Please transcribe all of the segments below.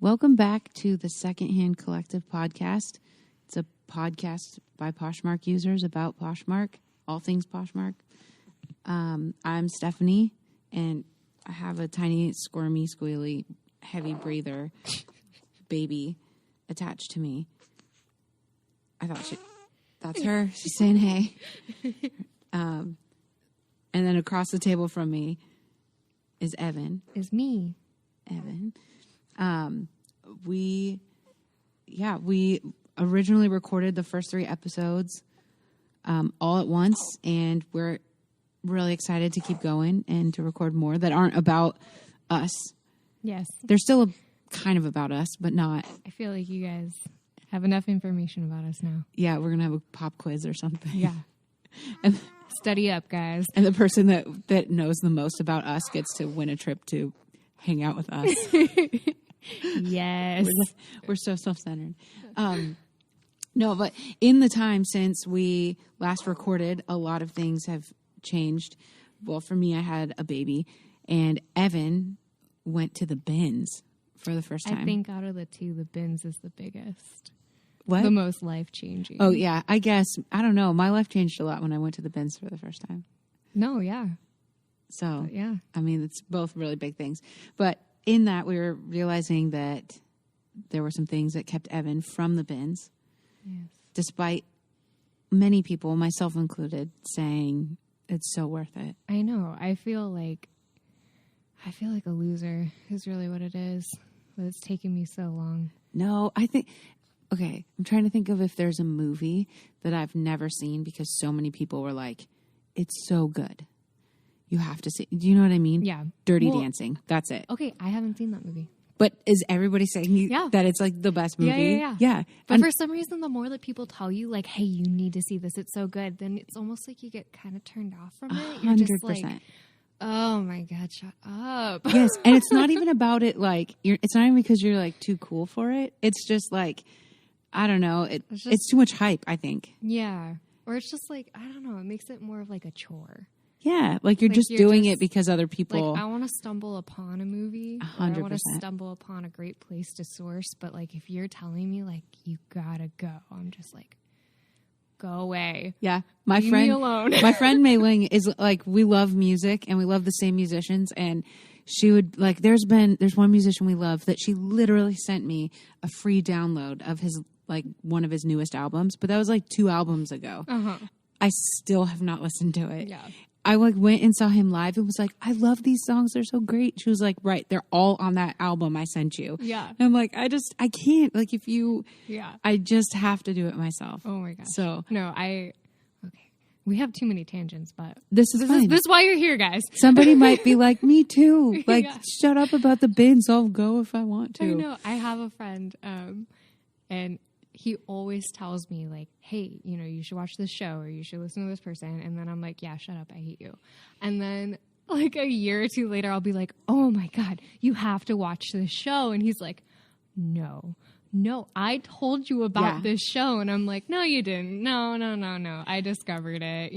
Welcome back to the Secondhand Collective podcast. It's a podcast by Poshmark users about Poshmark, all things Poshmark. I'm Stephanie, and I have a tiny, squirmy, squealy, heavy breather baby attached to me. I thought that's her. She's saying hey. And then across the table from me is Evan. Is me. Evan. We originally recorded the first 3 episodes all at once, and we're really excited to keep going and to record more that aren't about us. Yes. They're still kind of about us, but not. I feel like you guys have enough information about us now. Yeah, we're going to have a pop quiz or something. Yeah. And study up, guys. And the person that knows the most about us gets to win a trip to hang out with us. Yes. We're so self-centered. No, but in the time since we last recorded, a lot of things have changed. Well, for me, I had a baby, and Evan went to the bins for the first time. I think out of the two, the bins is the biggest. What? The most life-changing. Oh, yeah. I guess. I don't know. My life changed a lot when I went to the bins for the first time. No, yeah. So, yeah. I mean, it's both really big things. But in that, we were realizing that there were some things that kept Evan from the bins. Yes. Despite many people, myself included, saying it's so worth it. I know. I feel like a loser is really what it is. But it's taken me so long. No, I think... Okay, I'm trying to think of if there's a movie that I've never seen because so many people were like, it's so good. You have to see. Do you know what I mean? Yeah. Dirty Dancing. That's it. Okay, I haven't seen that movie. But is everybody saying that it's like the best movie? Yeah. But for some reason, the more that people tell you, like, hey, you need to see this, it's so good, then it's almost like you get kind of turned off from it. You're 100%. just like, oh my God, shut up. Yes. And it's not even about it like, it's not even because you're like too cool for it. It's just like, I don't know. It's too much hype, I think. Yeah. Or it's just like, I don't know. It makes it more of like a chore. Yeah. Like you're just doing it because other people. Like I want to stumble upon a movie. 100%. I want to stumble upon a great place to source. But like if you're telling me like, you gotta go, I'm just like, go away. Yeah. Leave me alone. My friend Mei Ling is like, we love music and we love the same musicians. And she would like, there's one musician we love that she literally sent me a free download of his, like one of his newest albums, but that was like 2 albums ago. Uh-huh. I still have not listened to it. Yeah. I like went and saw him live and was like, I love these songs. They're so great. She was like, right. They're all on that album I sent you. Yeah. And I'm like, I can't. Like I just have to do it myself. Oh my gosh. So no, okay. We have too many tangents, but this is fine. This is why you're here, guys. Somebody might be like, me too. Like, shut up about the bins. I'll go if I want to. I know. I have a friend, and he always tells me like, hey, you should watch this show or you should listen to this person. And then I'm like, yeah, shut up. I hate you. And then like a year or 2 later, I'll be like, oh my God, you have to watch this show. And he's like, no, I told you about this show. And I'm like, no, you didn't. No. I discovered it.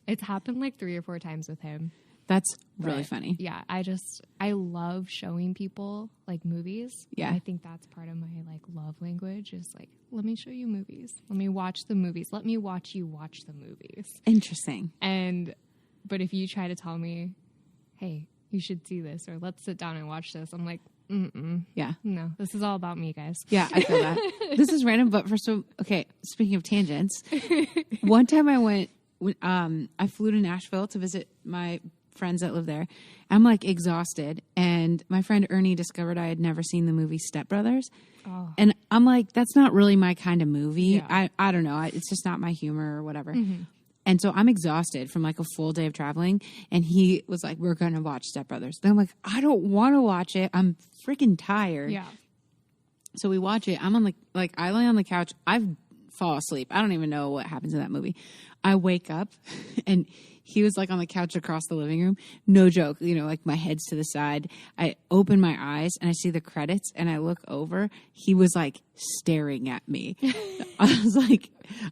It's happened like 3 or 4 times with him. That's really funny. Yeah. I love showing people like movies. Yeah. I think that's part of my like love language is like, let me show you movies. Let me watch the movies. Let me watch you watch the movies. Interesting. But if you try to tell me, hey, you should see this or let's sit down and watch this, I'm like, yeah. No, this is all about me, guys. Yeah, I feel that. This is random, but okay, speaking of tangents, one time I flew to Nashville to visit my friends that live there. I'm like exhausted, and my friend Ernie discovered I had never seen the movie Step Brothers. Oh. And I'm like, that's not really my kind of movie. Yeah. I don't know. It's just not my humor or whatever. Mm-hmm. And so I'm exhausted from like a full day of traveling. And he was like, we're going to watch Step Brothers. Then I'm like, I don't want to watch it. I'm freaking tired. Yeah. So we watch it. I'm on I lay on the couch. I fall asleep. I don't even know what happens in that movie. I wake up and he was like on the couch across the living room. No joke. You know, like my head's to the side. I open my eyes and I see the credits and I look over. He was like staring at me. I was like,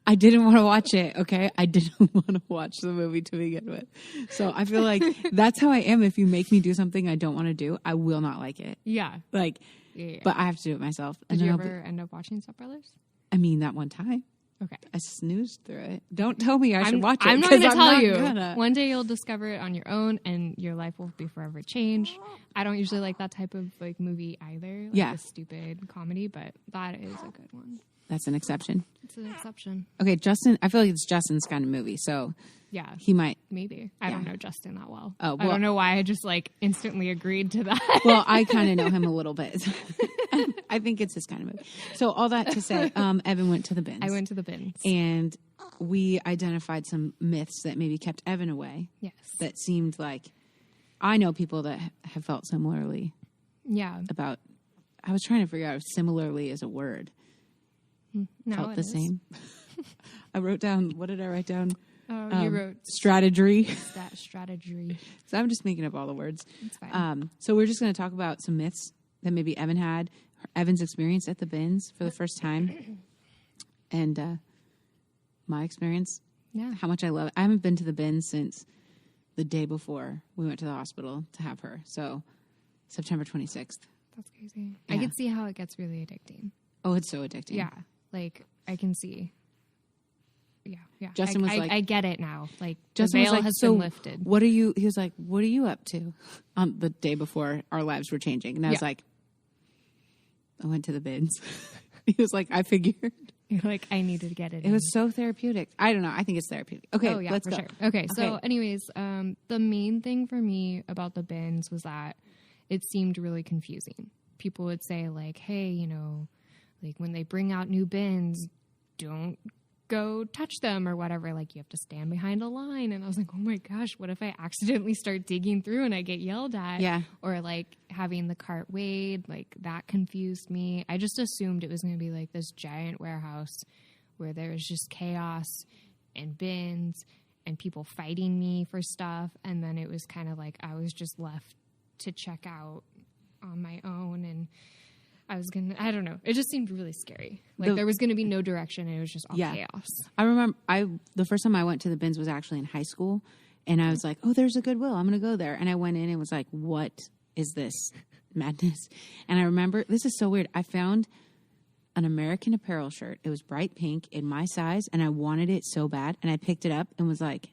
I didn't want to watch it. Okay. I didn't want to watch the movie to begin with. So I feel like that's how I am. If you make me do something I don't want to do, I will not like it. Yeah. Like, Yeah. but I have to do it myself. Did you ever end up watching Step Brothers? I mean, that one time. Okay. I snoozed through it. Don't tell me I should watch it. I'm not going to tell you. Gonna. One day you'll discover it on your own and your life will be forever changed. I don't usually like that type of like movie either. Like a stupid comedy, but that is a good one. That's an exception. It's an exception. Okay, Justin, I feel like it's Justin's kind of movie, so yeah, he might. Maybe. I don't know Justin that well. Oh, I don't know why I just like instantly agreed to that. Well, I kind of know him a little bit. I think it's his kind of movie. So all that to say, Evan went to the bins. I went to the bins. And we identified some myths that maybe kept Evan away. Yes. That seemed like, I know people that have felt similarly. Yeah. About, I was trying to figure out if similarly is a word. No, felt the same. I wrote down, what did I write down? Oh, you wrote strategy. Strategy. So I'm just making up all the words. It's fine. So we're just going to talk about some myths that maybe Evan had, Evan's experience at the bins for the first time, and my experience. Yeah. How much I love it. I haven't been to the bins since the day before we went to the hospital to have her. So September 26th. That's crazy. Yeah. I could see how it gets really addicting. Oh, it's so addicting. Yeah. Like, I can see. Yeah. Justin was like, I get it now. Like, Justin the veil was like, has so been lifted. he was like, what are you up to? On the day before our lives were changing. And I was like, I went to the bins. He was like, I figured. You're like, I needed to get it. It was so therapeutic. I don't know. I think it's therapeutic. Okay, let's go. Sure. Okay, so anyways, the main thing for me about the bins was that it seemed really confusing. People would say like, hey, you know, like when they bring out new bins, don't go touch them or whatever. Like you have to stand behind a line. And I was like, oh my gosh, what if I accidentally start digging through and I get yelled at? Yeah. Or like having the cart weighed, like that confused me. I just assumed it was going to be like this giant warehouse where there was just chaos and bins and people fighting me for stuff. And then it was kind of like I was just left to check out on my own, and I don't know. It just seemed really scary. Like there was going to be no direction, and it was just all chaos. I remember the first time I went to the bins was actually in high school, and I was like, oh, there's a Goodwill. I'm going to go there. And I went in and was like, what is this madness? And I remember, this is so weird. I found an American Apparel shirt. It was bright pink in my size, and I wanted it so bad. And I picked it up and was like,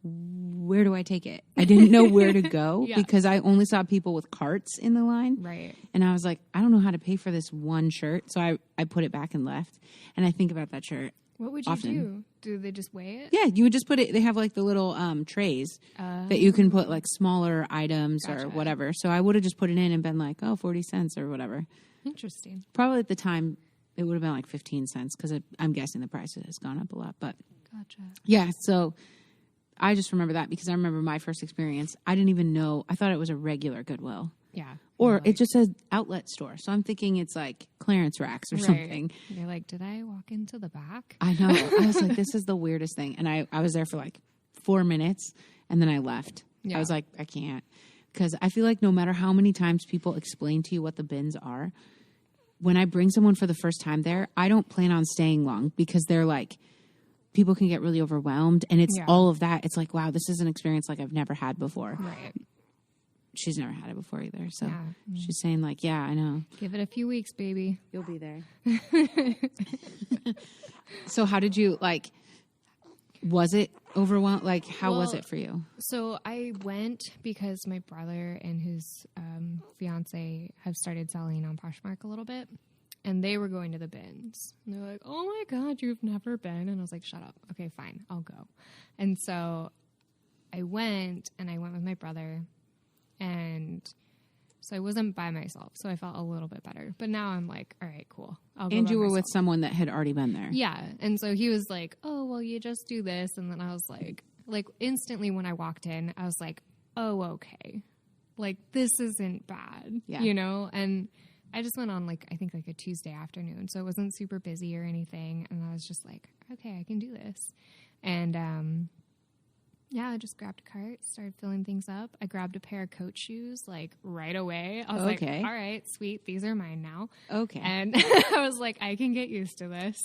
where do I take it? I didn't know where to go because I only saw people with carts in the line. Right. And I was like, I don't know how to pay for this one shirt. So I put it back and left. And I think about that shirt. What would you do? Do they just weigh it? Yeah, you would just put it. They have like the little trays that you can put like smaller items or whatever. So I would have just put it in and been like, oh, 40 cents or whatever. Interesting. Probably at the time it would have been like 15 cents because I'm guessing the price has gone up a lot. But gotcha. Yeah, so I just remember that because I remember my first experience. I didn't even know. I thought it was a regular Goodwill. Yeah. Or it just says outlet store. So I'm thinking it's like clearance racks or something. You're like, did I walk into the back? I know. I was like, this is the weirdest thing. And I was there for like 4 minutes and then I left. Yeah. I was like, I can't. Because I feel like no matter how many times people explain to you what the bins are, when I bring someone for the first time there, I don't plan on staying long because they're like, people can get really overwhelmed. And it's all of that. It's like, wow, this is an experience like I've never had before. Right. She's never had it before either. So she's saying like, yeah, I know. Give it a few weeks, baby. You'll be there. So how did you like, was it overwhelmed? Like, how was it for you? So I went because my brother and his fiance have started selling on Poshmark a little bit. And they were going to the bins. And they're like, oh my God, you've never been? And I was like, shut up. Okay, fine, I'll go. And so I went with my brother. And so I wasn't by myself, so I felt a little bit better. But now I'm like, all right, cool. I'll go and by you were myself. with someone that had already been there. Yeah. And so he was like, oh, well, you just do this. And then I was like instantly when I walked in, I was like, oh, okay. Like, this isn't bad, you know? And I just went on I think a Tuesday afternoon. So it wasn't super busy or anything. And I was just like, okay, I can do this. And Yeah, I just grabbed a cart, started filling things up. I grabbed a pair of coat shoes like right away. I was Okay. like, all right, sweet. These are mine now. Okay. And I was like, I can get used to this.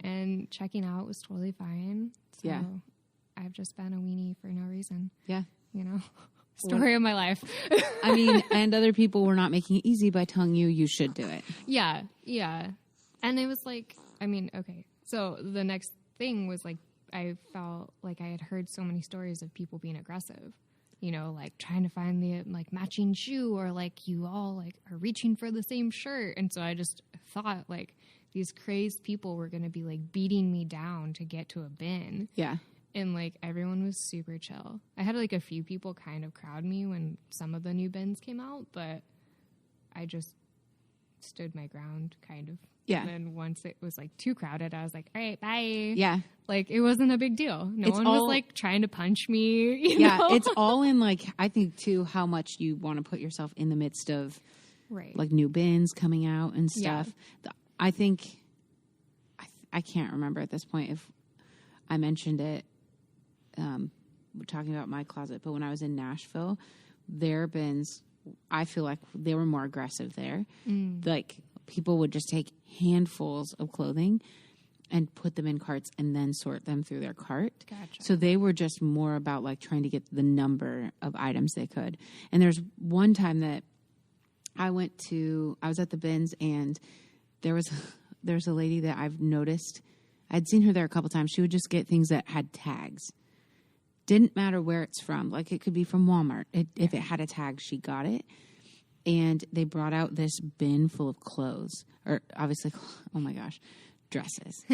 And checking out was totally fine. So Yeah. I've just been a weenie for no reason. Yeah. You know, story of my life. I mean, and other people were not making it easy by telling you should do it. Yeah. Yeah. And it was like, I mean, okay. So the next thing was like, I felt like I had heard so many stories of people being aggressive, you know, like trying to find the like matching shoe, or like you all like are reaching for the same shirt. And so I just thought like these crazed people were going to be like beating me down to get to a bin. Yeah. And like everyone was super chill. I had like a few people kind of crowd me when some of the new bins came out, but I just stood my ground kind of. Yeah. And then once it was like too crowded, I was like, all right, bye. Yeah. Like it wasn't a big deal. No It's one all- was like trying to punch me. You Yeah. know? It's all in like, I think too, how much you want to put yourself in the midst of right. like new bins coming out and Yeah. stuff. I think, I can't remember at this point if I mentioned it, we're talking about my closet, but when I was in Nashville, their bins, I feel like they were more aggressive there. Like people would just take handfuls of clothing and put them in carts and then sort them through their cart. Gotcha. So they were just more about like trying to get the number of items they could. And there's one time that I was at the bins, and there's a lady that I've noticed. I'd seen her there a couple times. She would just get things that had tags. Didn't matter where it's from. Like it could be from Walmart. If it had a tag, she got it. And they brought out this bin full of clothes, or obviously, oh my gosh, dresses.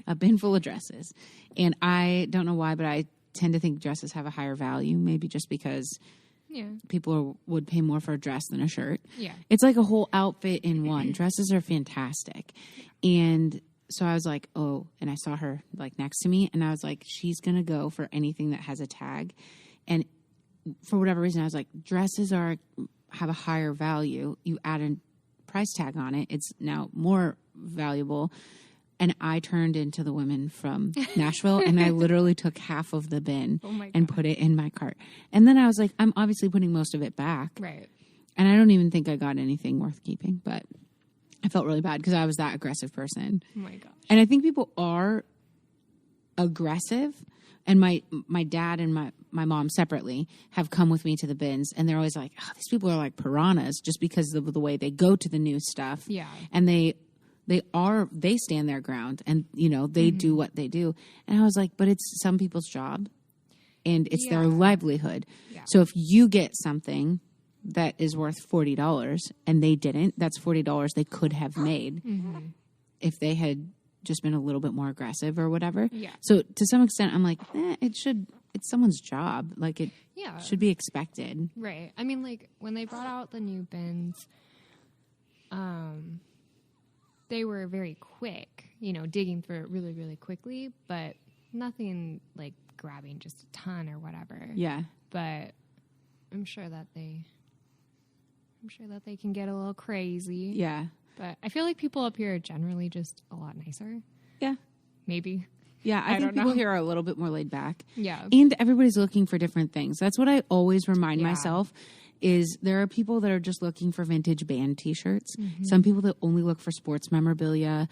A bin full of dresses. And I don't know why, but I tend to think dresses have a higher value, maybe just because people would pay more for a dress than a shirt. Yeah. It's like a whole outfit in one. Dresses are fantastic. And so I was like, oh, and I saw her like next to me, and I was like, she's going to go for anything that has a tag. And for whatever reason, I was like, dresses have a higher value. You add a price tag on it, it's now more valuable. And I turned into the women from Nashville, and I literally took half of the bin and put it in my cart. And then I was like, I'm obviously putting most of it back. Right. And I don't even think I got anything worth keeping, but I felt really bad because I was that aggressive person. Oh my gosh. And I think people are aggressive. And my dad and my mom separately have come with me to the bins, and they're always like, oh, these people are like piranhas just because of the way they go to the new stuff. Yeah. And they stand their ground, and, you know, they do what they do. And I was like, but it's some people's job, and it's their livelihood. Yeah. So if you get something that is worth $40 and they didn't, that's $40 they could have made if they had just been a little bit more aggressive or whatever. Yeah. So to some extent, I'm like, it's someone's job. Like it should be expected. Right. I mean, like when they brought out the new bins, they were very quick, you know, digging through it really, really quickly, but nothing like grabbing just a ton or whatever. Yeah. But I'm sure that they can get a little crazy. Yeah. But I feel like people up here are generally just a lot nicer. Yeah. Maybe. Yeah, I think don't people know. here are a little bit more laid back. Yeah. And everybody's looking for different things. That's what I always remind myself is there are people that are just looking for vintage band T-shirts. Some people that only look for sports memorabilia.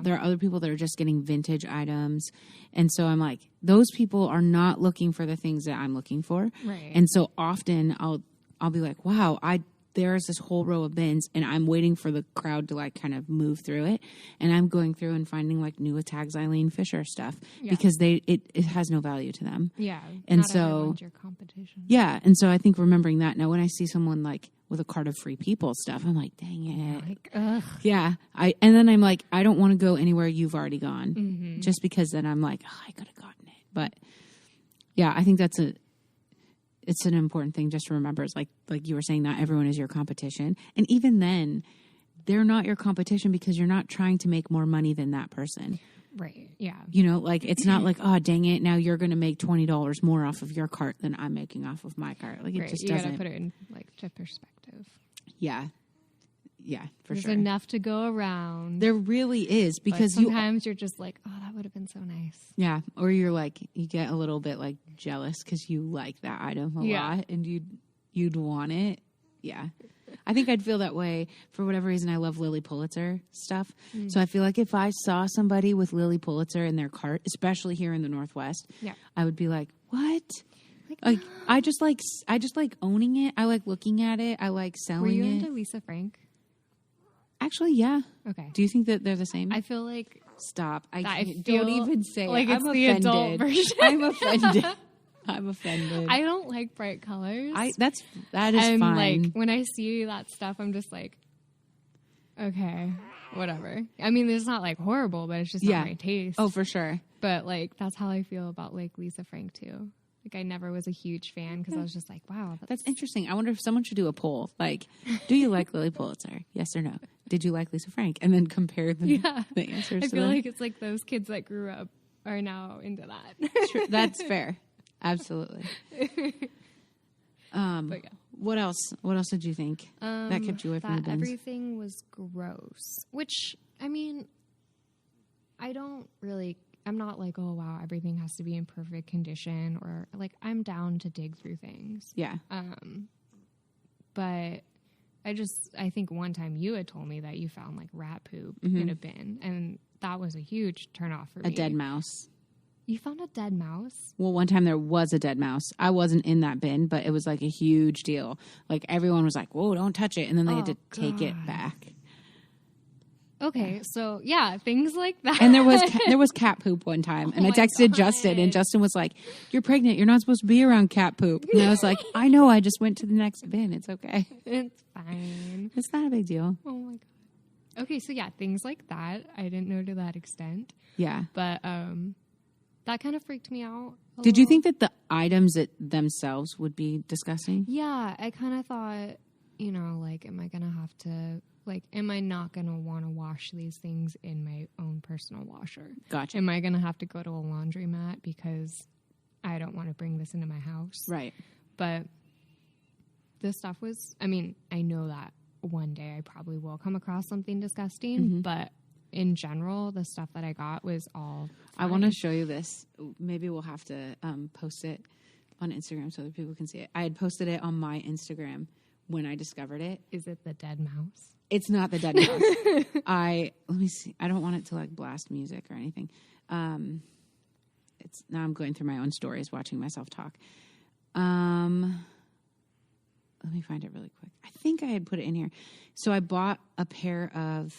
There are other people that are just getting vintage items. And so I'm like, those people are not looking for the things that I'm looking for. Right. And so often I'll be like, wow, there's this whole row of bins, and I'm waiting for the crowd to like kind of move through it, and I'm going through and finding like new tags Eileen Fisher stuff because it has no value to them. Yeah. And not so everyone's your competition. Yeah, and so I think remembering that now when I see someone like with a cart of Free People stuff, I'm like, dang it. Like, ugh. Yeah. And then I'm like, I don't want to go anywhere you've already gone. Just because then I'm like, oh, I could have gotten it. But yeah, I think it's an important thing just to remember. It's like you were saying, not everyone is your competition. And even then, they're not your competition because you're not trying to make more money than that person. Right. Yeah. You know, like it's not like, oh, dang it, now you're going to make $20 more off of your cart than I'm making off of my cart. Like it just doesn't. You got to put it in like to perspective. Yeah. Yeah, There's enough to go around. There really is because but sometimes you're just like, oh, that would have been so nice. nice. Yeah. Or you're like, you get a little bit like jealous because you like that item a lot and you'd want it. Yeah. I think I'd feel that way for whatever reason. I love Lily Pulitzer stuff. So I feel like if I saw somebody with Lily Pulitzer in their cart, especially here in the Northwest, I would be like, what? Like I just like owning it. I like looking at it. I like selling it. Were you into Lisa Frank? Actually, yeah. Okay. Do you think that they're the same? I feel like Stop. don't even say like it. it's the adult version. I'm offended. I'm offended. I don't like bright colors. That is and fine. Like when I see that stuff, I'm just like, okay, whatever. I mean, it's not like horrible, but it's just not my taste. Oh, for sure. But like that's how I feel about like Lisa Frank too. Like I never was a huge fan because I was just like, wow, that's interesting. I wonder if someone should do a poll. Like, do you like Lily Pulitzer? Yes or no? Did you like Lisa Frank? And then compare the answers. I feel like it's like those kids that grew up are now into that. True. That's fair. Absolutely. But yeah. What else? What else did you think that kept you away from the bins? Everything was gross. Which I mean, I'm not like, oh wow, everything has to be in perfect condition, or like I'm down to dig through things. Yeah. But I think one time you had told me that you found like rat poop in a bin, and that was a huge turnoff for me. A dead mouse. You found a dead mouse? Well, one time there was a dead mouse. I wasn't in that bin, but it was like a huge deal. Like everyone was like, whoa, don't touch it. And then they had to take it back. Okay, so yeah, things like that. And there was cat poop one time, and I texted Justin, and Justin was like, "You're pregnant. You're not supposed to be around cat poop." And I was like, "I know. I just went to the next bin. It's okay. It's fine. It's not a big deal." Oh my god. Okay, so yeah, things like that. I didn't know to that extent. Yeah, but that kind of freaked me out. Did you think that the items themselves would be disgusting? Yeah, I kind of thought, like, am I gonna have to? Like, am I not going to want to wash these things in my own personal washer? Gotcha. Am I going to have to go to a laundromat because I don't want to bring this into my house? Right. But this stuff was, I mean, I know that one day I probably will come across something disgusting, but in general, the stuff that I got was all fine. I want to show you this. Maybe we'll have to post it on Instagram so that people can see it. I had posted it on my Instagram when I discovered it. Is it the dead mouse? It's not the dead mouse. Let me see. I don't want it to like blast music or anything. It's now I'm going through my own stories, watching myself talk. Let me find it really quick. I think I had put it in here. So I bought a pair of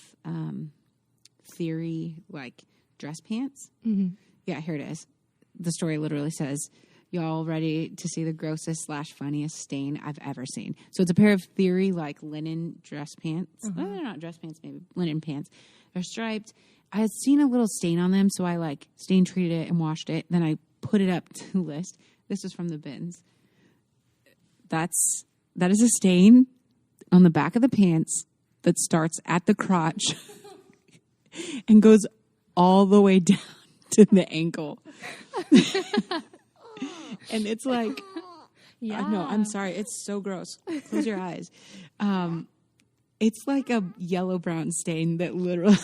Theory like dress pants. Mm-hmm. Yeah, here it is. The story literally says, "Y'all ready to see the grossest / funniest stain I've ever seen?" So it's a pair of Theory like linen dress pants. Oh, they're not dress pants, maybe linen pants. They're striped. I had seen a little stain on them, so I like stain treated it and washed it. Then I put it up to list. This is from the bins. That is a stain on the back of the pants that starts at the crotch and goes all the way down to the ankle. And it's like, no, I'm sorry. It's so gross. Close your eyes. It's like a yellow-brown stain that literally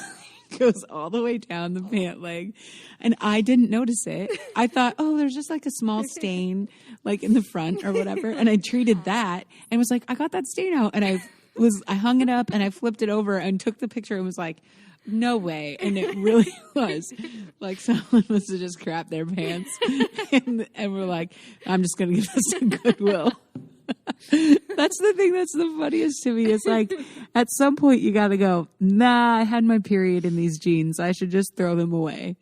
goes all the way down the pant leg. And I didn't notice it. I thought, oh, there's just like a small stain like in the front or whatever. And I treated that and was like, I got that stain out. And I hung it up and I flipped it over and took the picture and was like, no way. And it really was like someone must have just crapped their pants and we're like, I'm just going to give this to Goodwill. That's the thing that's the funniest to me. It's like at some point you got to go, nah, I had my period in these jeans. I should just throw them away.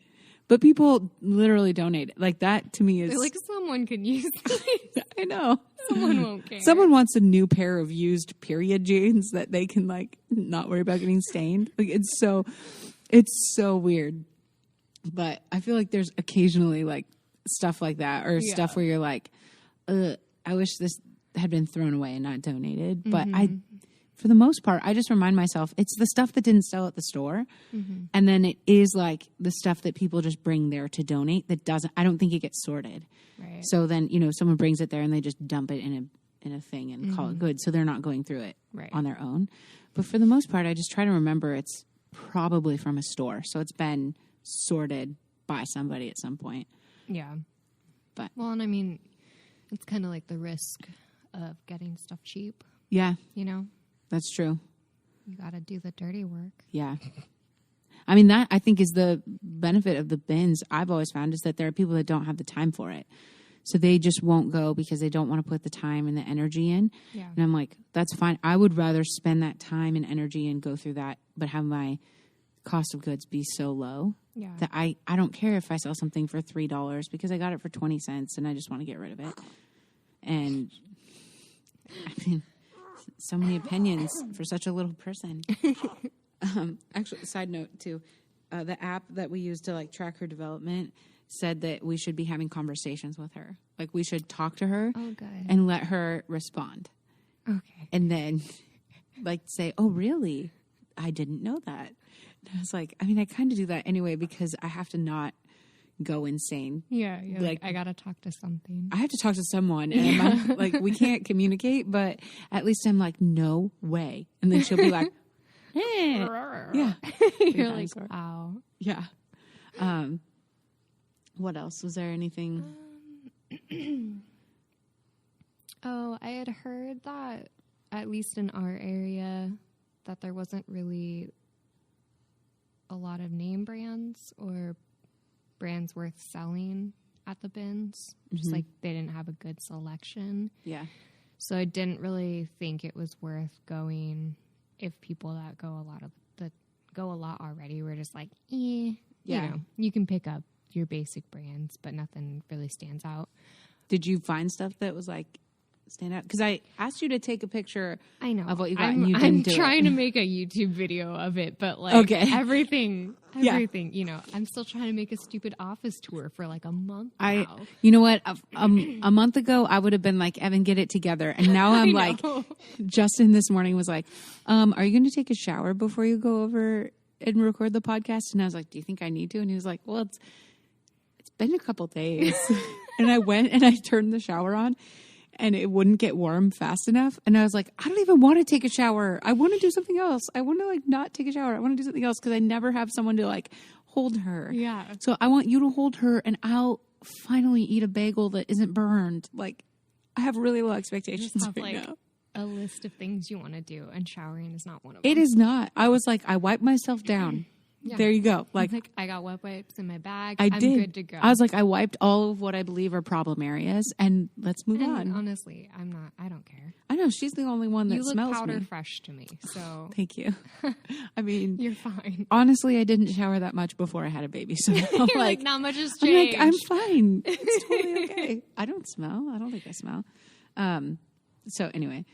But people literally donate it. Like that to me is they're like, someone could use these. I know. Someone won't care. Someone wants a new pair of used period jeans that they can like not worry about getting stained. Like it's so weird. But I feel like there's occasionally like stuff like that or stuff where you're like, I wish this had been thrown away and not donated. But for the most part, I just remind myself it's the stuff that didn't sell at the store. Mm-hmm. And then it is like the stuff that people just bring there to donate that I don't think it gets sorted. Right. So then, someone brings it there and they just dump it in a thing and call it good. So they're not going through it on their own. But for the most part, I just try to remember it's probably from a store. So it's been sorted by somebody at some point. Yeah. But well, and I mean, it's kind of like the risk of getting stuff cheap. Yeah. You know? That's true. You got to do the dirty work. Yeah. I mean, that I think is the benefit of the bins I've always found is that there are people that don't have the time for it. So they just won't go because they don't want to put the time and the energy in. Yeah. And I'm like, that's fine. I would rather spend that time and energy and go through that, but have my cost of goods be so low that I don't care if I sell something for $3 because I got it for 20 cents and I just want to get rid of it. And I mean, so many opinions for such a little person. Actually, side note too, the app that we use to like track her development said that we should be having conversations with her. Like we should talk to her and let her respond. Okay. And then like say, oh, really? I didn't know that. And I was like, I mean, I kind of do that anyway because I have to not go insane. Yeah. Like I got to talk to something. I have to talk to someone. And I'm like, we can't communicate, but at least I'm like, no way. And then she'll be like, yeah. You're like, wow. Yeah. What else? Was there anything? Oh, I had heard that, at least in our area, that there wasn't really a lot of name brands or brands worth selling at the bins. Just like they didn't have a good selection. Yeah. So I didn't really think it was worth going if people that go a lot already were just like, you know, you can pick up your basic brands, but nothing really stands out. Did you find stuff that was like stand out? Because I asked you to take a picture of what you got and you didn't do it. I'm trying to make a YouTube video of it, but like everything, you know, I'm still trying to make a stupid office tour for like a month now. You know what? A month ago, I would have been like, Evan, get it together. And now I'm like, Justin this morning was like, are you going to take a shower before you go over and record the podcast? And I was like, do you think I need to? And he was like, well, it's been a couple days. And I went and I turned the shower on and it wouldn't get warm fast enough. And I was like, I don't even want to take a shower. I want to do something else. I want to like not take a shower. I want to do something else because I never have someone to like hold her. Yeah. So I want you to hold her and I'll finally eat a bagel that isn't burned. Like I have really low expectations right now. A list of things you want to do and showering is not one of them. It is not. I was like, I wiped myself down. Yeah. There you go. Like I got wet wipes in my bag. I'm did. Good to go. I was like, I wiped all of what I believe are problem areas, and let's move on. Honestly, I don't care. I know she's the only one that smells. You look powder fresh to me, so thank you. I mean, you're fine. Honestly, I didn't shower that much before I had a baby, so you're like not much has changed. I'm fine. It's totally okay. I don't smell. I don't think I smell. So anyway,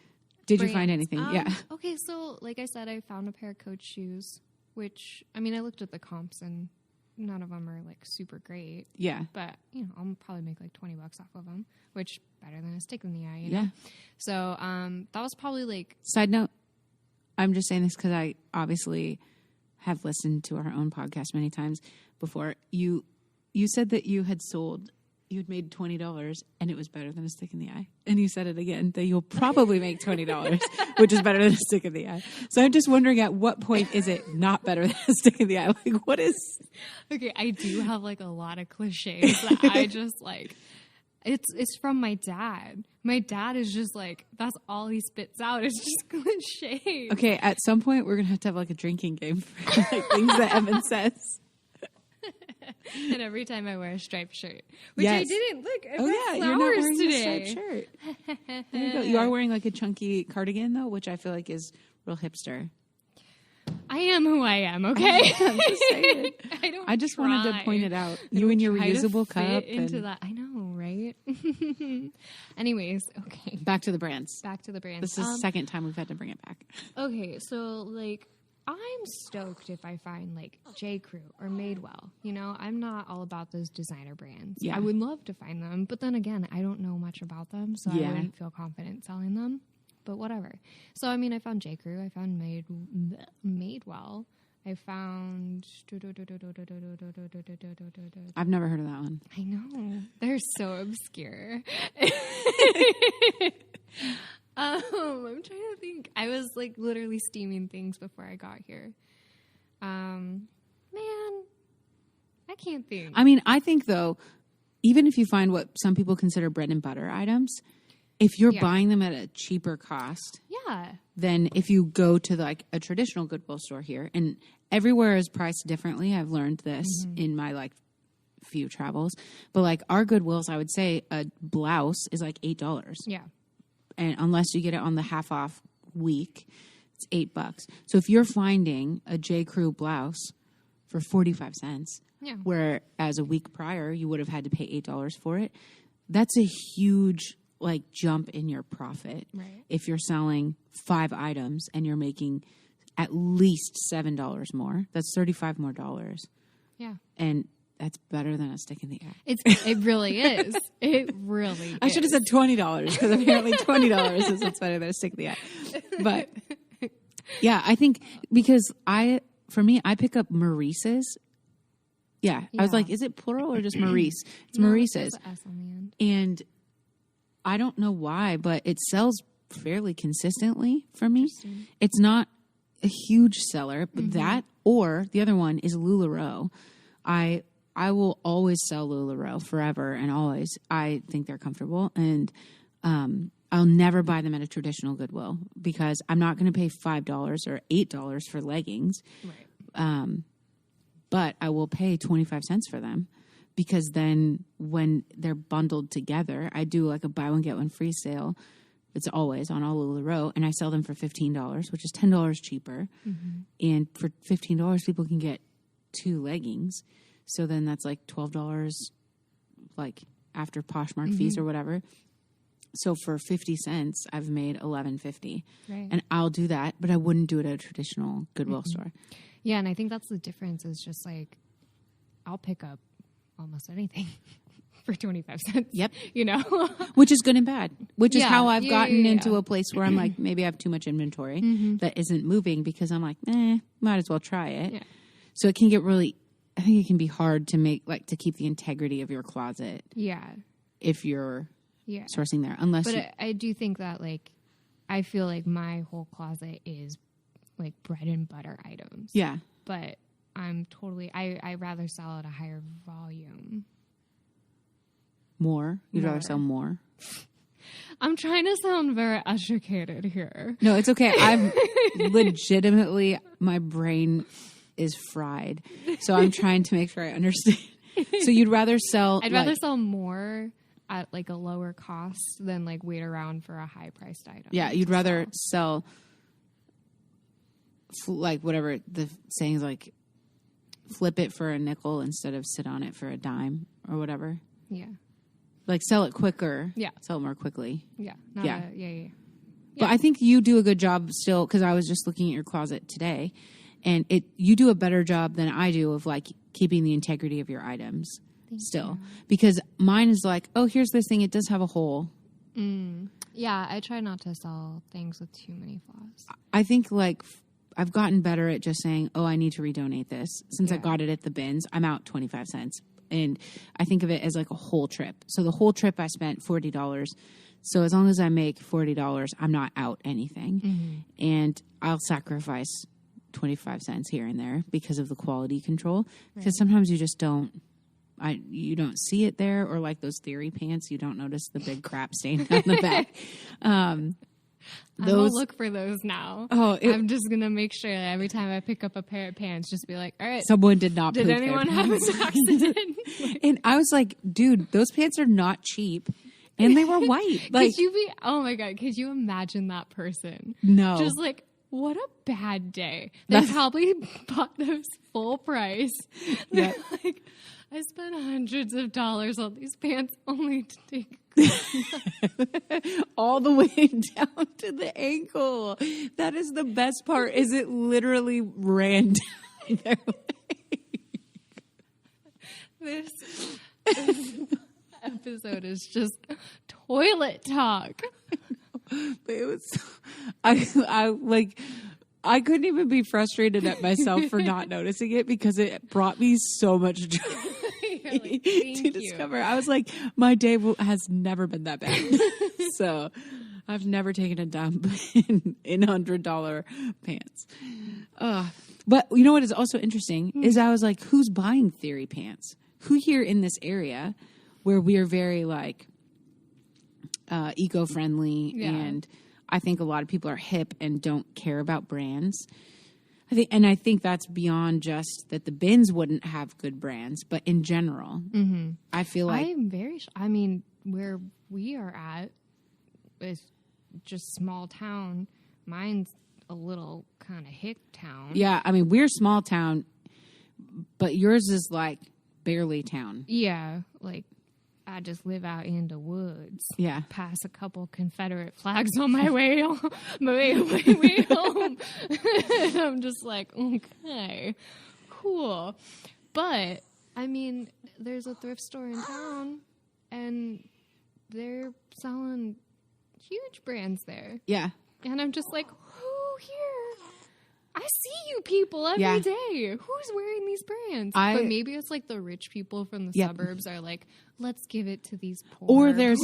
did you find anything? Yeah. Okay, so like I said, I found a pair of Coach shoes. Which, I mean, I looked at the comps and none of them are like super great. Yeah. But, you know, I'll probably make like $20 off of them, which better than a stick in the eye, you know? So, that was probably like. Side note, I'm just saying this because I obviously have listened to our own podcast many times before. You said that you had made $20 and it was better than a stick in the eye. And you said it again, that you'll probably make $20, which is better than a stick in the eye. So I'm just wondering at what point is it not better than a stick in the eye? Like what is... Okay, I do have like a lot of cliches that I just like... It's from my dad. My dad is just like, that's all he spits out. It's just cliches. Okay, at some point we're going to have like a drinking game for like things that Evan says. And every time I wear a striped shirt, which I didn't. Look, I got you're not wearing today. A striped shirt. There you go. You are wearing like a chunky cardigan though, which I feel like is real hipster. I am who I am. Okay, I'm just saying. I just wanted to point it out. You and your reusable cup into that. I know, right? Anyways, okay. Back to the brands. This is the second time we've had to bring it back. Okay, so like. I'm stoked if I find like J. Crew or Madewell. You know, I'm not all about those designer brands. Yeah. I would love to find them, but then again, I don't know much about them, so I wouldn't feel confident selling them. But whatever. So I mean, I found J. Crew. I found Madewell. I found. I've never heard of that one. I know, they're so obscure. I'm trying to think. I was like literally steaming things before I got here. Man, I I can't think. I mean, I think, though, even if you find what some people consider bread and butter items, if you're buying them at a cheaper cost than if you go to like a traditional Goodwill store here, and everywhere is priced differently. I've learned this in my like few travels, but like our Goodwills, I would say a blouse is like $8. Yeah. And unless you get it on the half off week, it's $8. So if you're finding a J. Crew blouse for 45 cents, whereas a week prior you would have had to pay $8 for it, that's a huge like jump in your profit. Right. If you're selling 5 items and you're making at least $7 more, that's $35 more dollars. Yeah. And that's better than a stick in the eye. It really is. It really I should have said $20 because apparently $20 is what's better than a stick in the eye. But yeah, I think because I pick up Maurice's. Yeah. I was like, is it plural or just Maurice? It's Maurice's. S on the end. And I don't know why, but it sells fairly consistently for me. It's not a huge seller, but that or the other one is LuLaRoe. I will always sell LuLaRoe forever and always. I think they're comfortable, and I'll never buy them at a traditional Goodwill because I'm not going to pay $5 or $8 for leggings. Right. But I will pay 25 cents for them because then when they're bundled together, I do like a buy one, get one free sale. It's always on all LuLaRoe, and I sell them for $15, which is $10 cheaper. And for $15, people can get 2 leggings. So then that's like $12, like after Poshmark fees or whatever. So for 50 cents, I've made $11.50. Right. And I'll do that, but I wouldn't do it at a traditional Goodwill store. Yeah, and I think that's the difference is just like I'll pick up almost anything for 25 cents. Yep. You know? Which is good and bad. Which is how I've gotten into yeah. a place where I'm like, maybe I have too much inventory that isn't moving because I'm like, might as well try it. Yeah. So it can get really, I think it can be hard to make, like, to keep the integrity of your closet. Yeah. If you're sourcing there. Unless But I do think that, like, I feel like my whole closet is, like, bread and butter items. Yeah. But I'm totally, I rather sell at a higher volume. More? You'd rather sell more? I'm trying to sound very educated here. No, it's okay. I'm legitimately, my brain is fried. So I'm trying to make sure I understand. So you'd rather sell... I'd rather sell more at like a lower cost than like wait around for a high priced item. Yeah, you'd rather sell like whatever the saying is, like flip it for a nickel instead of sit on it for a dime or whatever. Yeah. Like sell it quicker. Yeah. Sell it more quickly. Yeah. Yeah. But I think you do a good job still, because I was just looking at your closet today, and you do a better job than I do of like keeping the integrity of your items still. Because mine is like, oh, here's this thing. It does have a hole. Yeah, I try not to sell things with too many flaws. I think like I've gotten better at just saying, oh, I need to redonate this. Since I got it at the bins, I'm out 25 cents. And I think of it as like a whole trip. So the whole trip I spent $40. So as long as I make $40, I'm not out anything. And I'll sacrifice 25 cents here and there because of the quality control. Because sometimes you just don't, you don't see it there, or like those Theory pants, you don't notice the big crap stain on the back. I'll look for those now. I'm just going to make sure that every time I pick up a pair of pants, just be like, all right. Someone did not poop anyone their have pants. an accident? And I was like, dude, those pants are not cheap. And they were white. Like, oh my God, could you imagine that person? No. Just like, what a bad day. They probably bought those full price. They're like, I spent hundreds of dollars on these pants only to take all the way down to the ankle. That is the best part, is it literally ran down their leg. This episode is just toilet talk. But it was, I couldn't even be frustrated at myself for not noticing it, because it brought me so much joy to discover. I was like, my day has never been that bad. So I've never taken a dump in $100 pants. But you know what is also interesting is I was like, who's buying Theory pants? Who here in this area where we are very like eco-friendly and I think a lot of people are hip and don't care about brands. I think that's beyond just that the bins wouldn't have good brands, but in general, I feel like where we are at is just small town. Mine's a little kind of hick town. Yeah, I mean, we're small town, but yours is like barely town. Yeah, like I just live out in the woods. Yeah. Pass a couple Confederate flags on my way home. my way home. And I'm just like, okay, cool. But, I mean, there's a thrift store in town, and they're selling huge brands there. Yeah. And I'm just like, who here? I see you people every day. Who's wearing these brands? But maybe it's like the rich people from the suburbs are like, let's give it to these poor. Or there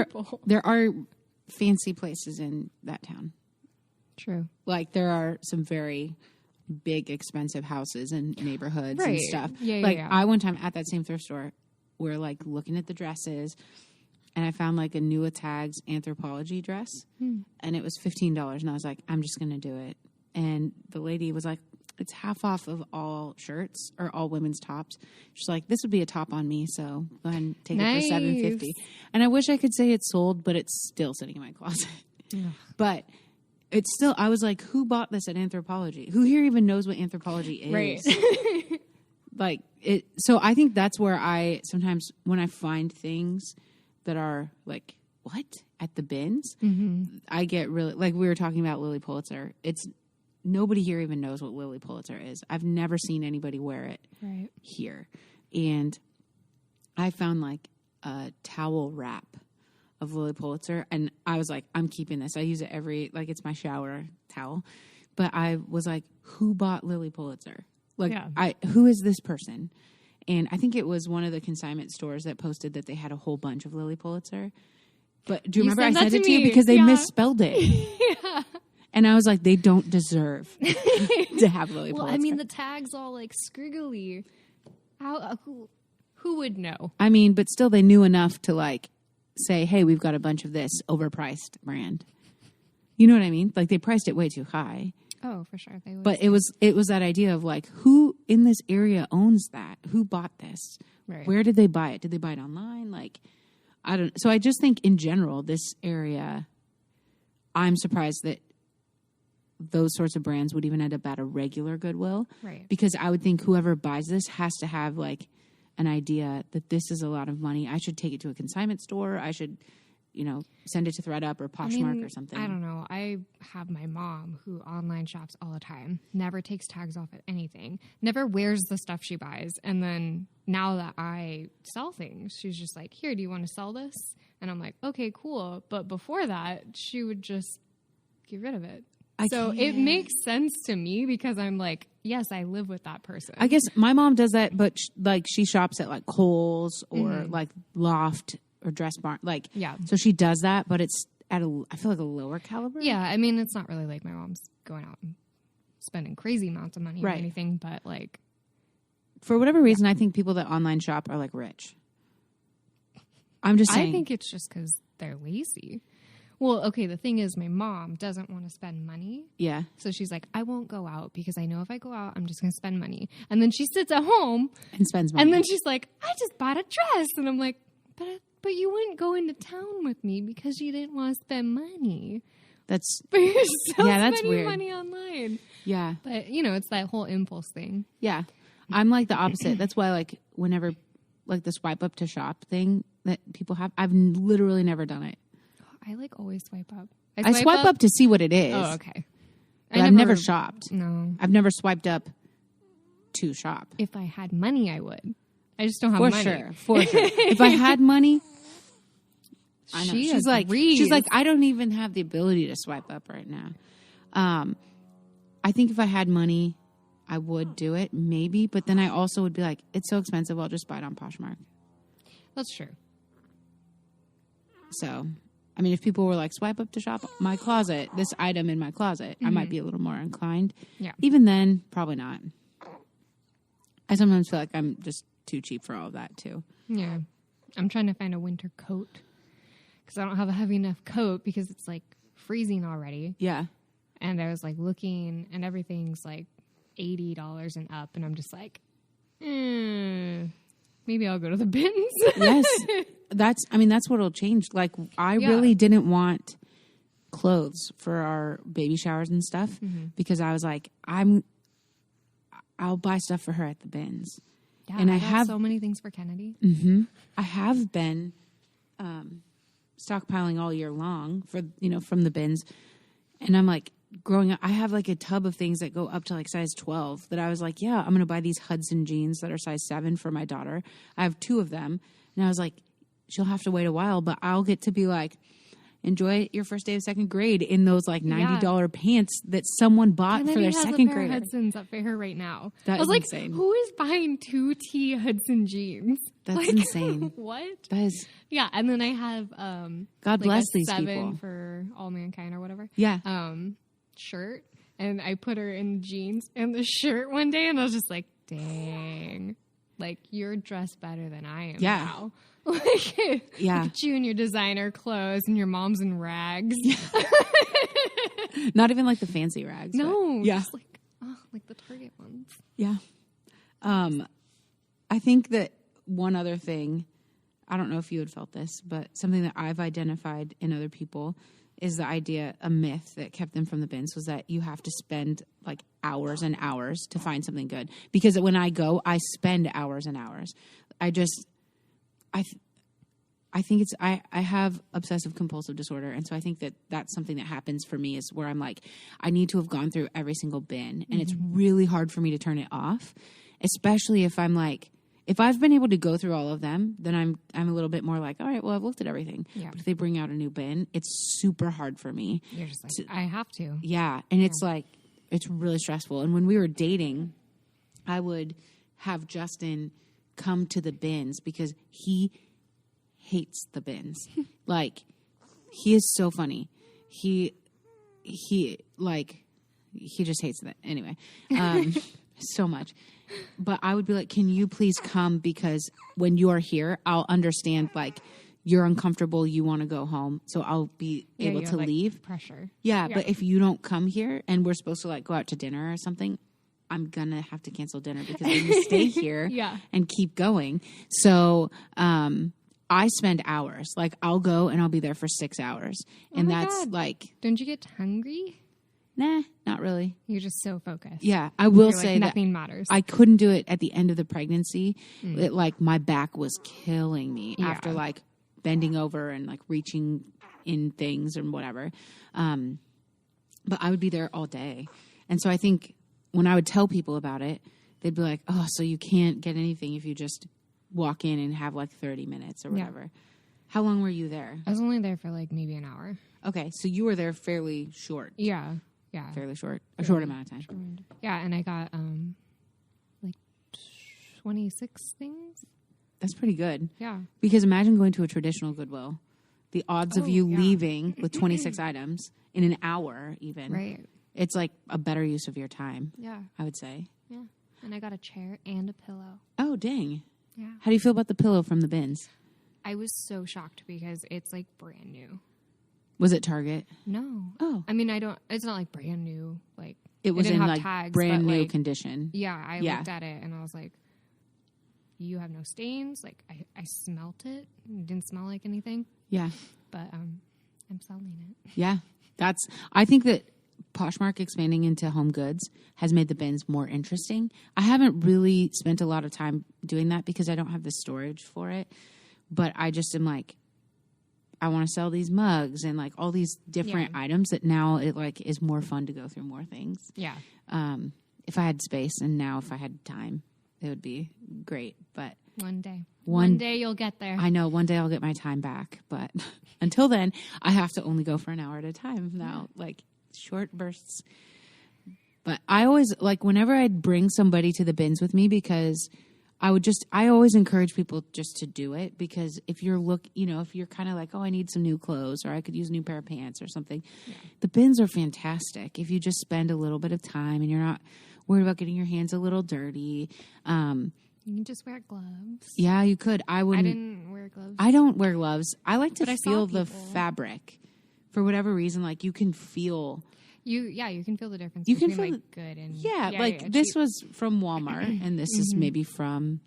people. There are fancy places in that town. True. Like there are some very big expensive houses and neighborhoods and stuff. Yeah. I one time at that same thrift store, we're like looking at the dresses, and I found like a new Tags Anthropology dress, and it was $15, and I was like, I'm just gonna do it. And the lady was like, it's half off of all shirts or all women's tops. She's like, this would be a top on me, so go ahead and take it for $7.50. And I wish I could say it's sold, but it's still sitting in my closet. But it's still, I was like, who bought this at Anthropology? Who here even knows what Anthropology is? Right. Like it. So I think that's where I sometimes, when I find things that are like, what? At the bins, I get really, like we were talking about Lily Pulitzer. Nobody here even knows what Lily Pulitzer is. I've never seen anybody wear it here. And I found like a towel wrap of Lily Pulitzer. And I was like, I'm keeping this. I use it it's my shower towel. But I was like, who bought Lily Pulitzer? Like, who is this person? And I think it was one of the consignment stores that posted that they had a whole bunch of Lily Pulitzer. But do you remember I said it to you? Because they misspelled it. Yeah. And I was like, they don't deserve to have Lily Pulitzer. Well, I mean, the tag's all like scriggly. Who would know? I mean, but still they knew enough to like say, hey, we've got a bunch of this overpriced brand. You know what I mean? Like they priced it way too high. Oh, for sure. They would. But it was that idea of like, who in this area owns that? Who bought this? Right. Where did they buy it? Did they buy it online? Like, I don't. So I just think in general, this area, I'm surprised that those sorts of brands would even end up at a regular Goodwill. Right. Because I would think whoever buys this has to have like an idea that this is a lot of money. I should take it to a consignment store. I should, send it to ThredUp or Poshmark or something. I don't know. I have my mom who online shops all the time, never takes tags off at anything, never wears the stuff she buys. And then now that I sell things, she's just like, here, do you want to sell this? And I'm like, okay, cool. But before that, she would just get rid of it. So it makes sense to me because I'm like, yes, I live with that person. I guess my mom does that, but she shops at like Kohl's or like Loft or Dress Barn. So she does that, but it's at I feel like a lower caliber. Yeah. I mean, it's not really like my mom's going out and spending crazy amounts of money or anything, but like. For whatever reason, I think people that online shop are like rich. I'm just saying. I think it's just because they're lazy. Well, okay, the thing is my mom doesn't want to spend money. Yeah. So she's like, I won't go out because I know if I go out, I'm just going to spend money. And then she sits at home. And spends money. And then she's like, I just bought a dress. And I'm like, but you wouldn't go into town with me because you didn't want to spend money. But you're still that's spending weird. money online. Yeah. But, it's that whole impulse thing. Yeah. I'm like the opposite. That's why like whenever like the swipe up to shop thing that people have, I've literally never done it. I like always swipe up. I swipe up to see what it is. Oh, okay. But I've never shopped. No. I've never swiped up to shop. If I had money, I would. I just don't have money. For sure. If I had money, I know. She's like, I don't even have the ability to swipe up right now. I think if I had money, I would do it, maybe. But then I also would be like, it's so expensive, I'll just buy it on Poshmark. That's true. So I mean, if people were like, swipe up to shop my closet, this item in my closet, I might be a little more inclined. Yeah. Even then, probably not. I sometimes feel like I'm just too cheap for all of that, too. Yeah. I'm trying to find a winter coat because I don't have a heavy enough coat because it's like freezing already. Yeah. And I was like looking and everything's like $80 and up. And I'm just like, maybe I'll go to the bins. Yes. That's what'll change. Like, I really didn't want clothes for our baby showers and stuff because I was like, I'll buy stuff for her at the bins. Yeah, and I have so many things for Kennedy. I have been stockpiling all year long for, from the bins. And I'm like, growing up, I have like a tub of things that go up to like size 12 that I was like, yeah, I'm going to buy these Hudson jeans that are size 7 for my daughter. I have 2 of them. And I was like, she'll have to wait a while, but I'll get to be like, enjoy your first day of second grade in those like $90 pants that someone bought for their second grade. Hudson's up for her right now. That I was is like, insane. who is buying 2T Hudson jeans? That's like, insane. What? That is. Yeah, and then I have God bless these 7 people for All Mankind or whatever. Yeah. Shirt, and I put her in jeans and the shirt one day, and I was just like, dang, like you're dressed better than I am now. Like, yeah. Look at you in your designer clothes and your mom's in rags. Not even like the fancy rags. No, yeah. just like the Target ones. Yeah. I think that one other thing, I don't know if you had felt this, but something that I've identified in other people is the idea, a myth that kept them from the bins was that you have to spend like hours and hours to find something good. Because when I go, I spend hours and hours. I think I have obsessive compulsive disorder. And so I think that that's something that happens for me is where I'm like, I need to have gone through every single bin. And it's really hard for me to turn it off, especially if I'm like, if I've been able to go through all of them, then I'm a little bit more like, all right, well, I've looked at everything. Yeah. But if they bring out a new bin, it's super hard for me. You're just like, I have to. Yeah. And it's like, it's really stressful. And when we were dating, I would have Justin come to the bins because he hates the bins. Like, he is so funny. He just hates that. Anyway, so much. But I would be like, can you please come? Because when you are here, I'll understand, like, you're uncomfortable, you want to go home. So I'll be able to leave. Pressure. Yeah, but if you don't come here and we're supposed to, like, go out to dinner or something, I'm going to have to cancel dinner because I'm going to stay here and keep going. So I spend hours. Like, I'll go and I'll be there for 6 hours. And that's God. like... Don't you get hungry? Nah, not really. You're just so focused. Yeah, I will say like, nothing matters. I couldn't do it at the end of the pregnancy. It, like, my back was killing me after, like, bending over and, like, reaching in things and whatever. But I would be there all day. And so I think when I would tell people about it, they'd be like, oh, so you can't get anything if you just walk in and have, like, 30 minutes or whatever. Yeah. How long were you there? I was only there for, like, maybe an hour. Okay, so you were there fairly short. Yeah. Yeah. Fairly short. A short amount of time. Yeah, and I got like 26 things. That's pretty good. Yeah. Because imagine going to a traditional Goodwill. The odds of you leaving with 26 items in an hour even. Right. It's like a better use of your time. Yeah. I would say. Yeah. And I got a chair and a pillow. Oh, dang. Yeah. How do you feel about the pillow from the bins? I was so shocked because it's like brand new. Was it Target? No. Oh. I mean, it's not like brand new. Like, it was in like tags, brand new like, condition. Yeah. I looked at it and I was like, you have no stains. Like, I smelt it. It didn't smell like anything. Yeah. But I'm selling it. Yeah. I think that Poshmark expanding into home goods has made the bins more interesting. I haven't really spent a lot of time doing that because I don't have the storage for it. But I just am like, I want to sell these mugs and like all these different items that now it like is more fun to go through more things. Yeah. If I had space and now if I had time, it would be great. But one day you'll get there. I know one day I'll get my time back. But until then, I have to only go for an hour at a time now, like short bursts. But I always like whenever I'd bring somebody to the bins with me because I always encourage people just to do it, because if you're if you're kind of like, oh, I need some new clothes, or I could use a new pair of pants or something, the bins are fantastic. If you just spend a little bit of time and you're not worried about getting your hands a little dirty. You can just wear gloves. Yeah, you could. I didn't wear gloves. I don't wear gloves. I like to But I saw feel the people. fabric. For whatever reason, like you can feel. You can feel the difference You can between feel like good and this cheap. was from Walmart and this is maybe from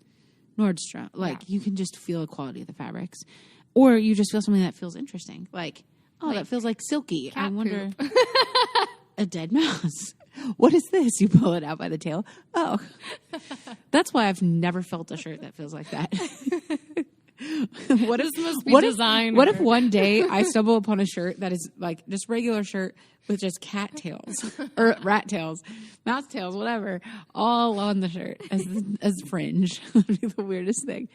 Nordstrom. Like you can just feel the quality of the fabrics, or you just feel something that feels interesting. Like, oh, that feels like silky. I wonder. A dead mouse. What is this? You pull it out by the tail. Oh, that's why I've never felt a shirt that feels like that. What if one day I stumble upon a shirt that is like just regular shirt with just cat tails or rat tails, mouse tails, whatever, all on the shirt as fringe? That'd be the weirdest thing.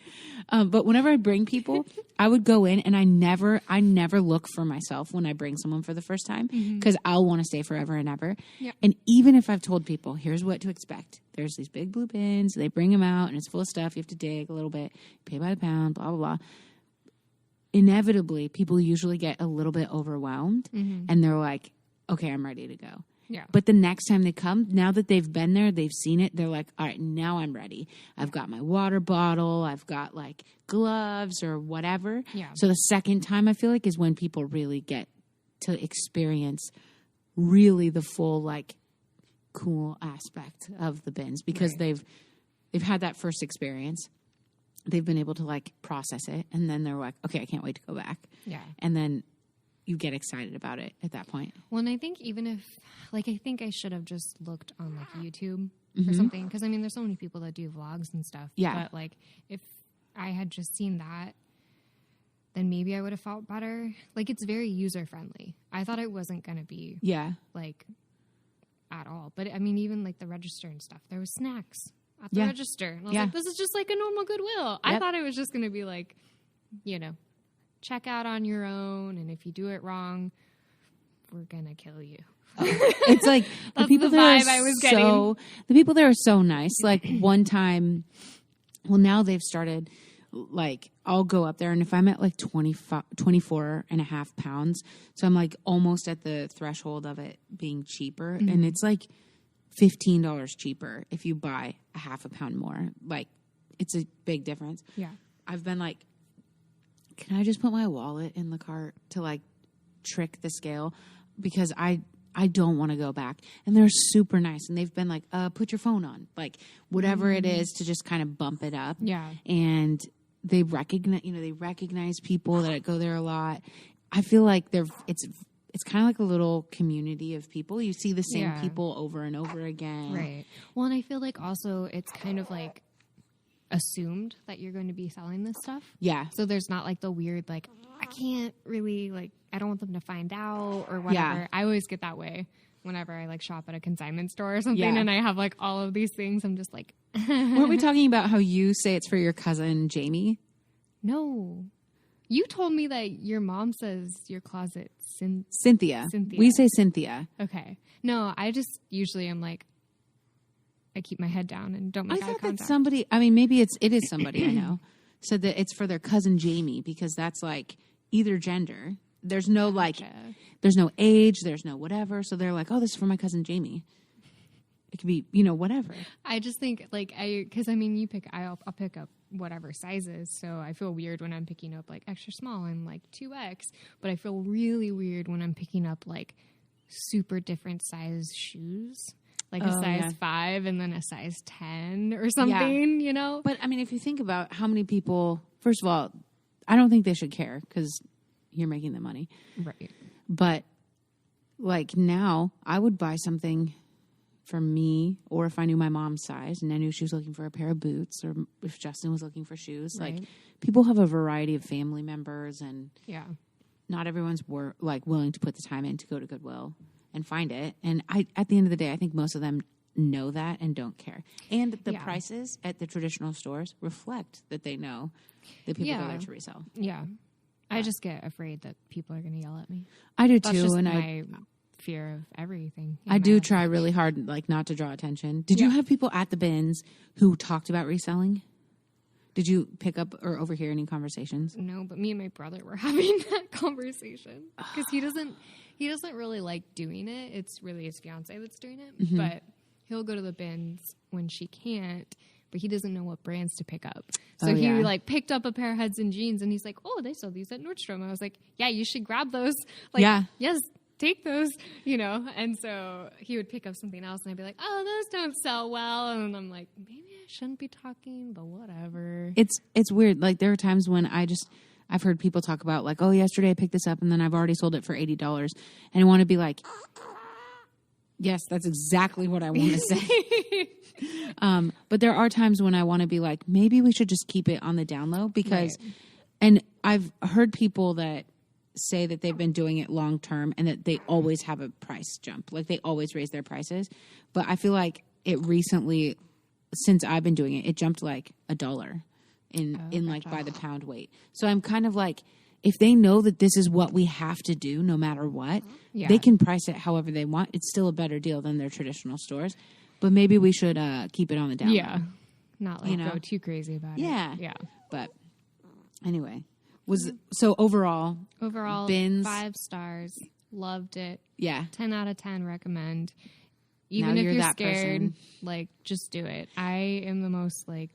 But whenever I bring people, I would go in and I never look for myself when I bring someone for the first time, because I'll want to stay forever and ever. Yep. And even if I've told people, here's what to expect. There's these big blue bins. They bring them out and it's full of stuff. You have to dig a little bit, pay by the pound, blah, blah, blah. Inevitably, people usually get a little bit overwhelmed and they're like, okay, I'm ready to go. Yeah. But the next time they come, now that they've been there, they've seen it, they're like, all right, now I'm ready. I've got my water bottle. I've got like gloves or whatever. Yeah. So the second time, I feel like, is when people really get to experience really the full like cool aspect of the bins, because they've had that first experience. They've been able to like process it, and then they're like, okay, I can't wait to go back. Yeah. And then you get excited about it at that point. Well, and I think even if, like, I think I should have just looked on like YouTube or something, because I mean, there's so many people that do vlogs and stuff. Yeah. But like, if I had just seen that, then maybe I would have felt better. Like, it's very user friendly. I thought it wasn't going to be like at all. But I mean, even like the register and stuff, there was snacks at the register. And I was like, this is just like a normal Goodwill. Yep. I thought it was just going to be like, check out on your own, and if you do it wrong, we're gonna kill you. It's like the people there the people there are so nice. Like one time, well, now they've started, like, I'll go up there, and if I'm at like 24 and a half pounds, so I'm like almost at the threshold of it being cheaper, and it's like $15 cheaper if you buy a half a pound more. Like, it's a big difference. Yeah. I've been like, can I just put my wallet in the cart to like trick the scale? Because I don't want to go back. And they're super nice. And they've been like, put your phone on, like whatever it is to just kind of bump it up. Yeah. And they recognize people that go there a lot. I feel like it's kind of like a little community of people. You see the same people over and over again. Right. Well, and I feel like also it's kind of like assumed that you're going to be selling this stuff. Yeah. So there's not like the weird, like, I can't really, like, I don't want them to find out or whatever. Yeah. I always get that way whenever I like shop at a consignment store or something Yeah. and I have like all of these things. I'm just like, Weren't we talking about how you say it's for your cousin Jamie? no. You told me that your mom says your closet Cynthia. We say Cynthia. Okay. No, I just usually am like, I keep my head down and don't make eye thought contact. that somebody, I mean, maybe it is somebody I know, said that it's for their cousin Jamie, because that's like either gender. There's no there's no age, there's no whatever. So they're like, oh, this is for my cousin Jamie. It could be, whatever. I just think like because I mean, I'll pick up whatever sizes. So I feel weird when I'm picking up like extra small and like 2X, but I feel really weird when I'm picking up like super different size shoes. Like a size 5 and then a size 10 or something, But I mean, if you think about how many people, first of all, I don't think they should care because you're making the money. Right. But like now, I would buy something for me, or if I knew my mom's size and I knew she was looking for a pair of boots, or if Justin was looking for shoes. Right. Like, people have a variety of family members, and not everyone's willing to put the time in to go to Goodwill and find it. And at the end of the day, I think most of them know that and don't care. And the prices at the traditional stores reflect that they know that people go there to resell. Yeah. I just get afraid that people are going to yell at me. I do That's too. just And my fear of everything. I do try really hard, like, not to draw attention. Did you have people at the bins who talked about reselling? Did you pick up or overhear any conversations? No, but me and my brother were having that conversation because he doesn't really like doing it. It's really his fiance that's doing it, but he'll go to the bins when she can't. But he doesn't know what brands to pick up. So he like picked up a pair of Hudson jeans and he's like, oh, they sell these at Nordstrom. I was like, yeah, you should grab those. Like, yes, take those, And so he would pick up something else and I'd be like, oh, those don't sell well. And I'm like, maybe I shouldn't be talking, but whatever. It's weird. Like there are times when I've heard people talk about like, oh, yesterday I picked this up and then I've already sold it for $80. And I want to be like, yes, that's exactly what I want to say. But there are times when I want to be like, maybe we should just keep it on the down low because, and I've heard people that say that they've been doing it long term and that they always have a price jump. Like they always raise their prices. But I feel like it recently, since I've been doing it, it jumped like $1 in like by the pound weight. So I'm kind of like, if they know that this is what we have to do no matter what, they can price it however they want. It's still a better deal than their traditional stores. But maybe we should keep it on the down low. Not like go too crazy about it. Yeah. But anyway, so overall bins 5 stars. Loved it. Yeah. 10 out of 10 recommend. Even if you're scared, person. like just do it. I am the most like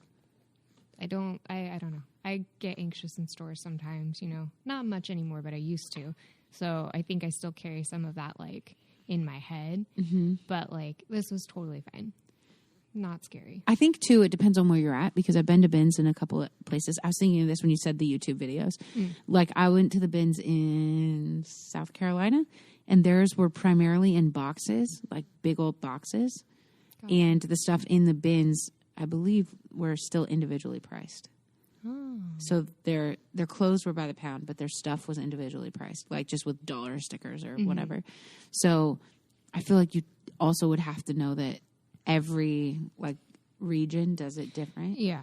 I don't know. I get anxious in stores sometimes, Not much anymore, but I used to. So I think I still carry some of that like in my head. But like this was totally fine. Not scary. I think too it depends on where you're at because I've been to bins in a couple of places. I was thinking of this when you said the YouTube videos. Like I went to the bins in South Carolina and theirs were primarily in boxes, like big old boxes. And the stuff in the bins, I believe, were still individually priced. So their clothes were by the pound, but their stuff was individually priced, like just with dollar stickers or whatever. So I feel like you also would have to know that every like region does it different. Yeah,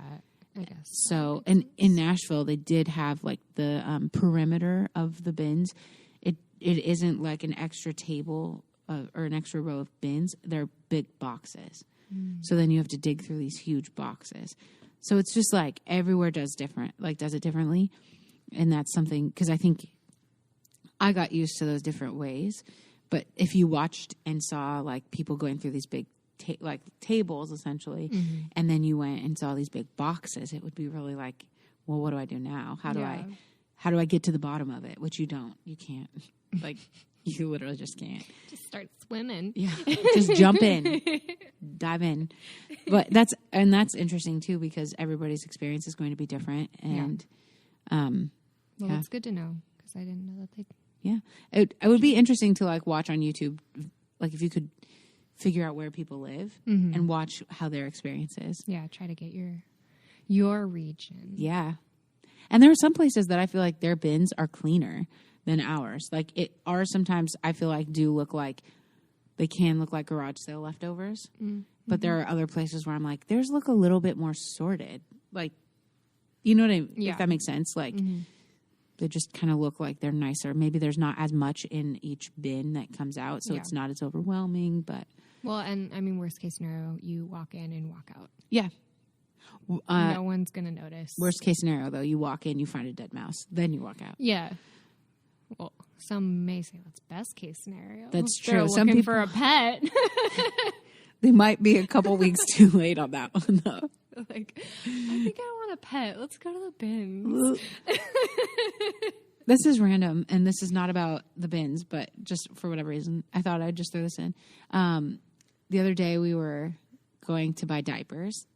I guess. So and in Nashville, they did have like the perimeter of the bins. It isn't like an extra table or an extra row of bins. They're big boxes. So then you have to dig through these huge boxes. So it's just like everywhere does it differently. And that's something, because I think I got used to those different ways. But if you watched and saw like people going through these big tables essentially, and then you went and saw these big boxes, it would be really like, well, what do I do now? How do I get to the bottom of it? Which you can't. Like you literally just can't. Just start swimming. Yeah. Just jump in. Dive in. But that's interesting too because everybody's experience is going to be different and it's good to know because I didn't know that they it would be interesting to like watch on YouTube like if you could figure out where people live and watch how their experience is. Yeah, try to get your region. Yeah. And there are some places that I feel like their bins are cleaner than ours. Like ours sometimes I feel like do look like they can look like garage sale leftovers. But there are other places where I'm like, theirs look a little bit more sorted. Like, you know what I mean? If that makes sense. Like, they just kind of look like they're nicer. Maybe there's not as much in each bin that comes out, so it's not as overwhelming. But well, and I mean, worst case scenario, you walk in and walk out. Yeah. No one's going to notice. Worst case scenario, though, you walk in, you find a dead mouse. Then you walk out. Yeah. Well, some may say that's best case scenario. That's true. They're some looking people for a pet. They might be a couple weeks too late on that one, though. Like, I think I want a pet. Let's go to the bins. This is random, and this is not about the bins, but just for whatever reason, I thought I'd just throw this in. The other day, we were going to buy diapers.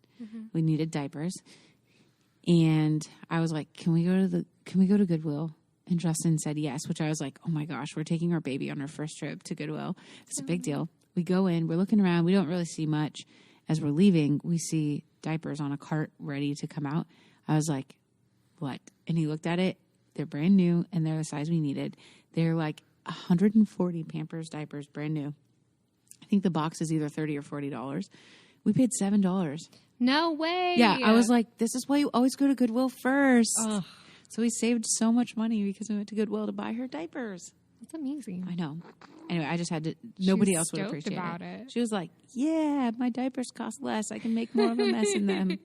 We needed diapers, and I was like, "Can we go to Goodwill?" And Justin said yes, which I was like, "Oh my gosh, we're taking our baby on our first trip to Goodwill. It's a big deal." We go in, we're looking around, we don't really see much. As we're leaving, we see diapers on a cart ready to come out. I was like, "What?" And he looked at it. They're brand new, and they're the size we needed. They're like 140 Pampers diapers, brand new. I think the box is either $30 or $40. We paid $7. No way. Yeah, I was like, this is why you always go to Goodwill first. Ugh. So we saved so much money because we went to Goodwill to buy her diapers. That's amazing. I know. Anyway, I just had to. Nobody else would appreciate about it. She was like, "Yeah, my diapers cost less. I can make more of a mess in them."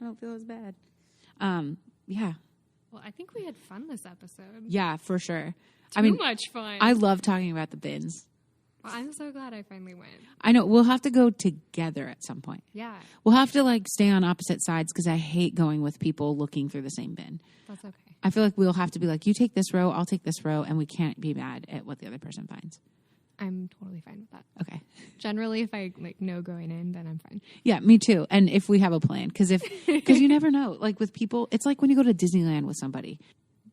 don't feel as bad. Yeah. Well, I think we had fun this episode. Yeah, for sure. Too much fun. I love talking about the bins. Well, I'm so glad I finally went. I know. We'll have to go together at some point. Yeah. We'll have to like stay on opposite sides because I hate going with people looking through the same bin. That's okay. I feel like we'll have to be like, you take this row, I'll take this row, and we can't be mad at what the other person finds. I'm totally fine with that. Okay. Generally, if I like know going in, then I'm fine. Yeah, me too. And if we have a plan, because you never know. Like with people, it's like when you go to Disneyland with somebody.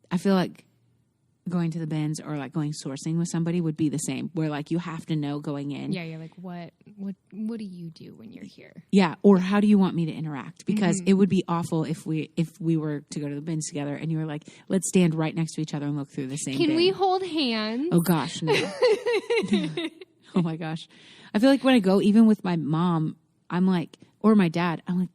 I feel like going to the bins or like going sourcing with somebody would be the same, where like you have to know going in. Yeah, you're like, what do you do when you're here? Yeah, or how do you want me to interact? Because it would be awful if we were to go to the bins together and you were like, let's stand right next to each other and look through the same bin. Can we hold hands? Oh gosh, no. Oh my gosh. I feel like when I go, even with my mom, I'm like, or my dad, I'm like,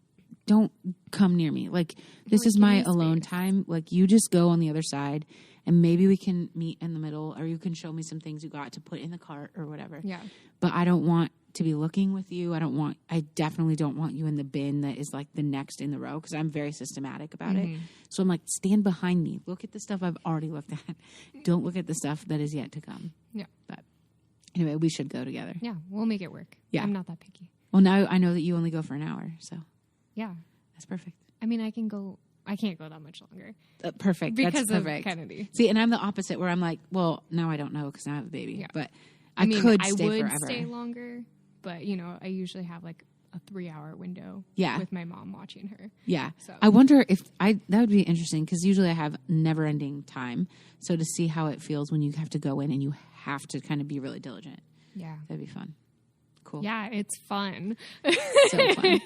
don't come near me. Like, this is my alone time. Like, you just go on the other side and maybe we can meet in the middle, or you can show me some things you got to put in the cart or whatever. Yeah. But I don't want to be looking with you. I definitely don't want you in the bin that is like the next in the row, because I'm very systematic about it. So I'm like, stand behind me. Look at the stuff I've already looked at. Don't look at the stuff that is yet to come. Yeah. But anyway, we should go together. Yeah, we'll make it work. Yeah. I'm not that picky. Well, now I know that you only go for an hour, so yeah. That's perfect. I mean, I can't go that much longer. Perfect. Because That's perfect. of Kennedy. See, and I'm the opposite, where I'm like, well, now I don't know because now I have a baby. Yeah. But I mean, could I stay would forever. stay longer, but, I usually have like a 3-hour window with my mom watching her. Yeah. So. I wonder if that would be interesting, because usually I have never-ending time. So to see how it feels when you have to go in and you have to kind of be really diligent. Yeah. That'd be fun. Cool. Yeah, it's fun. So fun.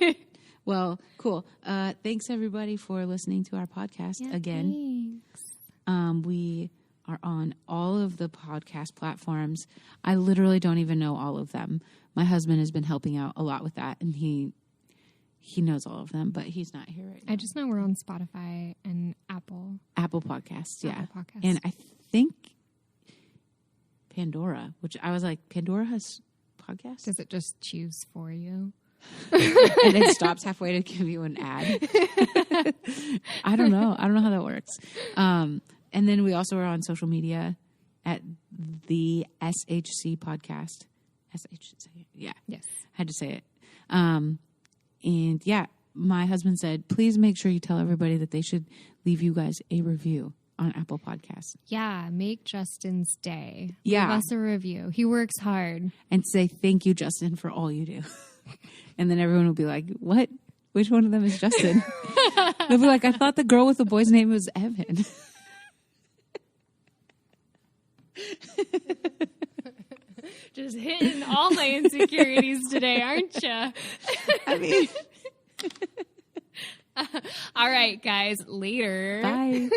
Well, cool. Thanks, everybody, for listening to our podcast again. Thanks. We are on all of the podcast platforms. I literally don't even know all of them. My husband has been helping out a lot with that, and he knows all of them, but he's not here right now. I just know we're on Spotify and Apple Podcasts, yeah. Apple Podcasts. And I think Pandora, which I was like, Pandora has podcasts? Does it just choose for you? And it stops halfway to give you an ad. I don't know how that works. And then we also are on social media at the SHC podcast. SHC, yeah. Yes. Had to say it. And yeah, my husband said, please make sure you tell everybody that they should leave you guys a review on Apple Podcasts. Yeah, make Justin's day. Yeah. Give us a review. He works hard. And say, thank you, Justin, for all you do. And then everyone will be like, what? Which one of them is Justin? They'll be like, I thought the girl with the boy's name was Evan. Just hitting all my insecurities today, aren't you? I mean, all right, guys. Later. bye.